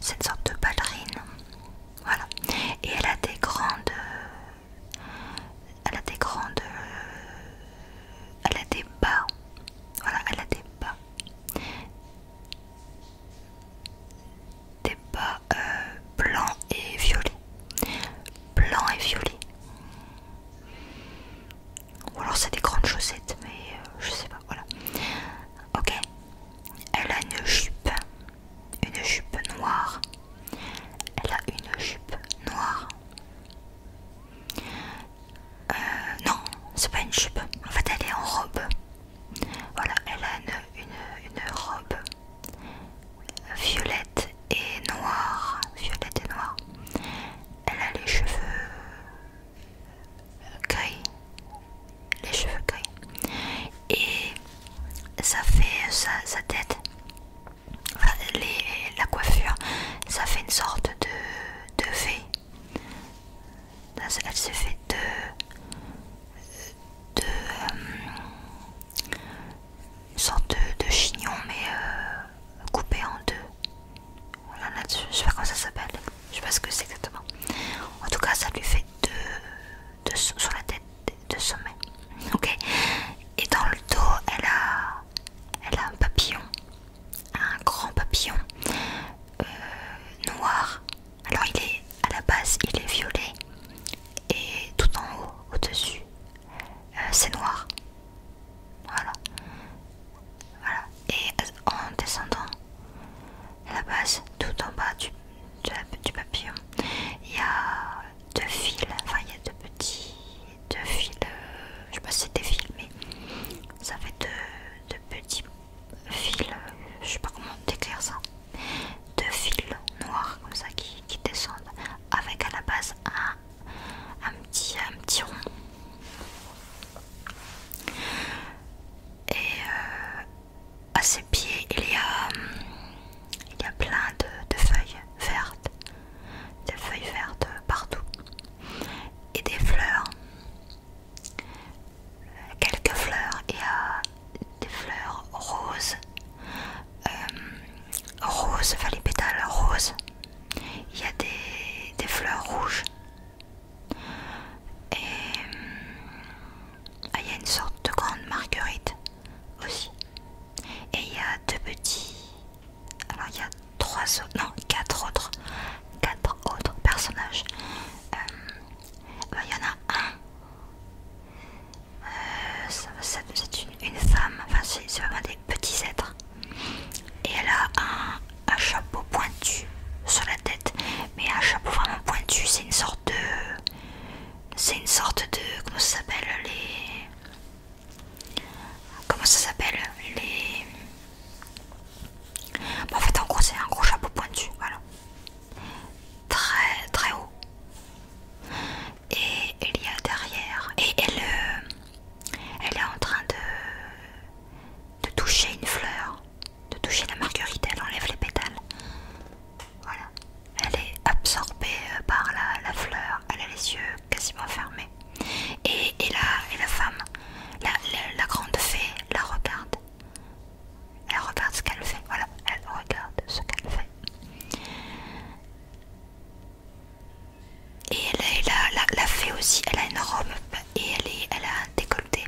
c'est une sorte de ballerine. Voilà. Et elle a des grandes... Elle a des grandes... Elle a des bas. Voilà, elle a des bas. Des bas blancs et violets. Blanc et violet. Ou alors c'est des grandes chaussettes, mais je sais pas, voilà. Ok. Elle a une jupe noire. Elle a une jupe noire. Non, c'est pas une jupe. En fait, elle est en robe. Voilà, elle a une robe violette et noire. Violette et noire. Elle a les cheveux gris. Les cheveux gris. Et ça fait sa tête. Enfin, la coiffure, ça fait une sorte de V. Elle s'est fait une sorte de chignon, mais coupé en deux. Voilà, là-dessus, je sais pas comment ça s'appelle, je sais pas ce que c'est exactement. En tout cas, ça lui fait deux sur la tête, de sommet. Ok. Et dans le dos, elle a un papillon, un grand papillon noir. Alors il est à la base, il est violet et tout en haut, au-dessus, c'est noir. Voilà. Voilà. Et en descendant à la base, tout en bas du papillon, il y a deux fils, enfin il y a deux fils, je sais pas si c'est des fils, mais ça fait deux petits fils, je sais pas comment décrire ça, deux fils noirs comme ça qui descendent, avec à la base un petit rond. Et à ses pieds, il y a plein de feuilles vertes, des feuilles vertes partout, et des fleurs, quelques fleurs, et des fleurs roses, enfin les pétales roses, il y a des fleurs rouges, et il y a une sorte de grande marguerite aussi. Et il y a deux petits... Alors il y a quatre autres personnages. Il y en a un. C'est une femme. Enfin c'est vraiment des petits êtres. Et elle a un chapeau pointu sur la tête. Mais un chapeau vraiment pointu, c'est une sorte de... Comment ça s'appelle les... Comment ça s'appelle les... Bon, en fait en gros c'est un gros chapeau pointu, voilà. Très très haut. Et il y a derrière... Et elle est en train de toucher une fleur. De toucher la marguerite, elle enlève les pétales. Voilà. Elle est absorbée par la fleur. Elle a les yeux quasiment fermés. Et la femme, la grande fée, la regarde. Elle regarde ce qu'elle fait. Voilà, elle regarde ce qu'elle fait. Et la fée aussi, elle a une robe et elle a un décolleté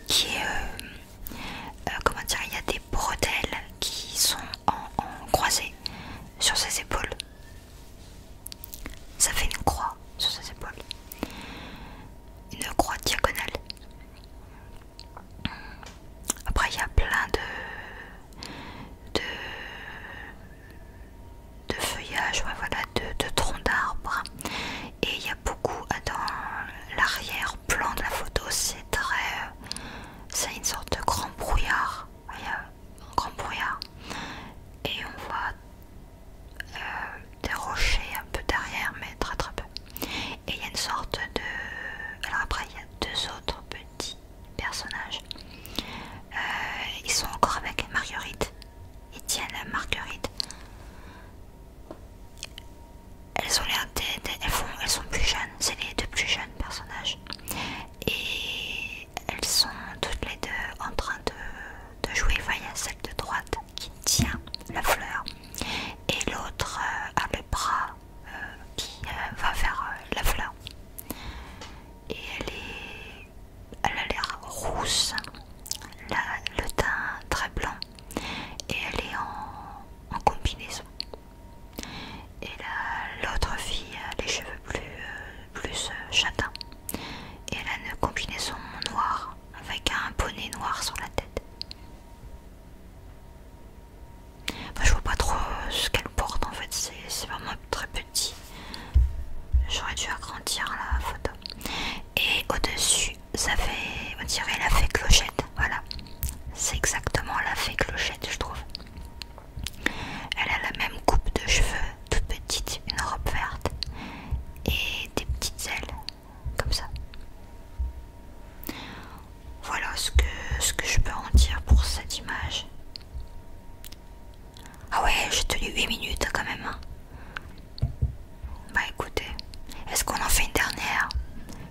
qui est... comment dire, il y a des bretelles qui sont en croisée sur ses épaules. Ça fait une croix sur ses épaules. Une croix diagonale. Après il y a plein de feuillage, ouais, voilà, de troncs d'arbres. Et il y a beaucoup dans l'arrière-plan de la photo, c'est une sorte de grand brouillard. Il y a un grand brouillard. Et on voit des rochers un peu derrière, mais très très peu. Et il y a une sorte de... Alors après il y a deux autres petits personnages. Ils sont encore avec Marguerite. Ils tiennent la Marguerite. tenu 8 minutes quand même. Hein. Bah écoutez, est-ce qu'on en fait une dernière?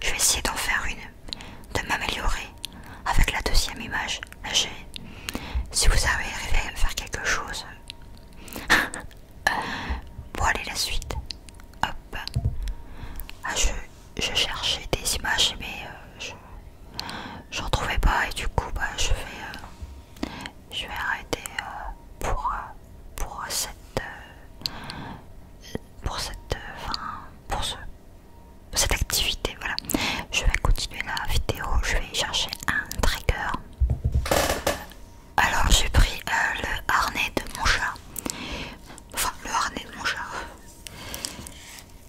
Je vais essayer d'en faire une, de m'améliorer avec la deuxième image. Là, si vous arrivez à faire quelque chose. Bon allez, la suite. Hop. Ah, je cherchais des images mais j'en trouvais pas et du coup bah je vais arrêter pour cette activité. Voilà, je vais continuer la vidéo, je vais chercher un trigger. Alors j'ai pris le harnais de mon chat, enfin le harnais de mon chat.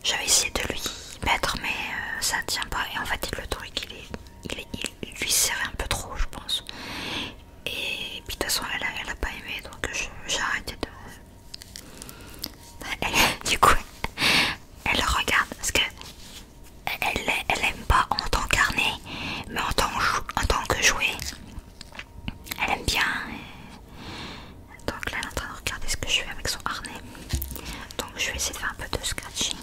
J'avais essayé de lui mettre mais ça tient pas et en fait le truc il lui serrait un peu trop je pense. Et puis de toute façon elle a pas aimé donc j'ai arrêté de... du coup elle regarde parce que elle aime pas en tant qu'harnais mais en tant que jouet elle aime bien. Donc là elle est en train de regarder ce que je fais avec son harnais. Donc je vais essayer de faire un peu de scratching.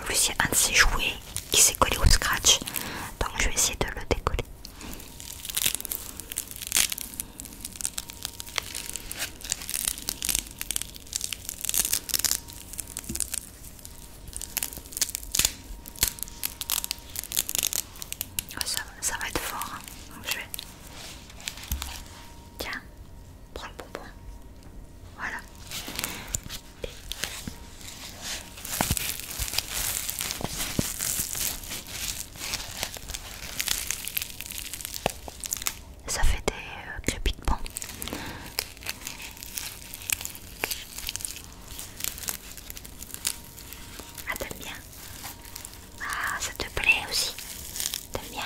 Lui c'est un de ses jouets qui s'est collé au scratch. Donc je vais essayer de le décoller. Ça va être fort. Hein. Donc je vais... Tiens, prends le bonbon. Voilà. Ça fait des crépitements. Ah, t'aimes bien? Ah, ça te plaît aussi? T'aimes bien?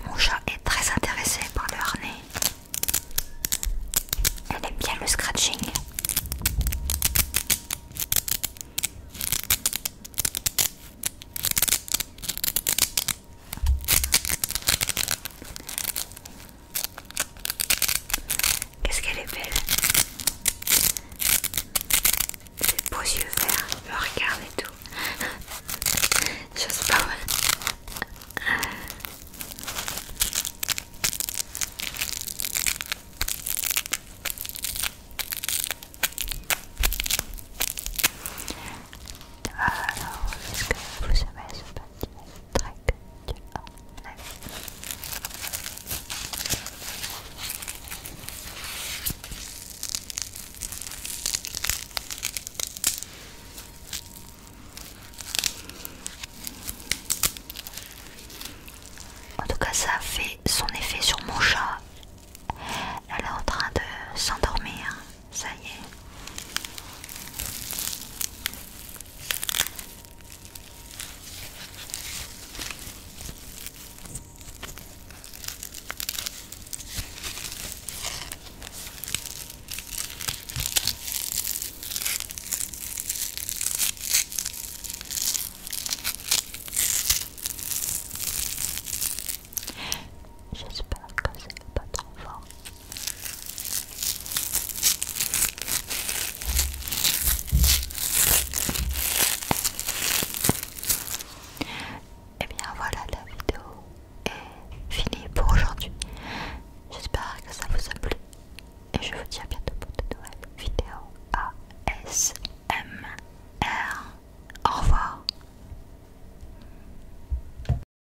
Mon chat est très intéressé par le harnais. Elle aime bien le scratching. Qu'est-ce qu'elle est belle. Ses beaux yeux verts me regardent et tout. Je sais pas. Alors, est-ce que vous savez ce petit trick du harnais? En tout cas, ça a fait son effet sur mon chat. Elle est en train de s'endormir. Ça y est. J'espère que c'est pas trop fort. Et bien voilà, la vidéo est finie pour aujourd'hui. J'espère que ça vous a plu et je vous dis à bientôt.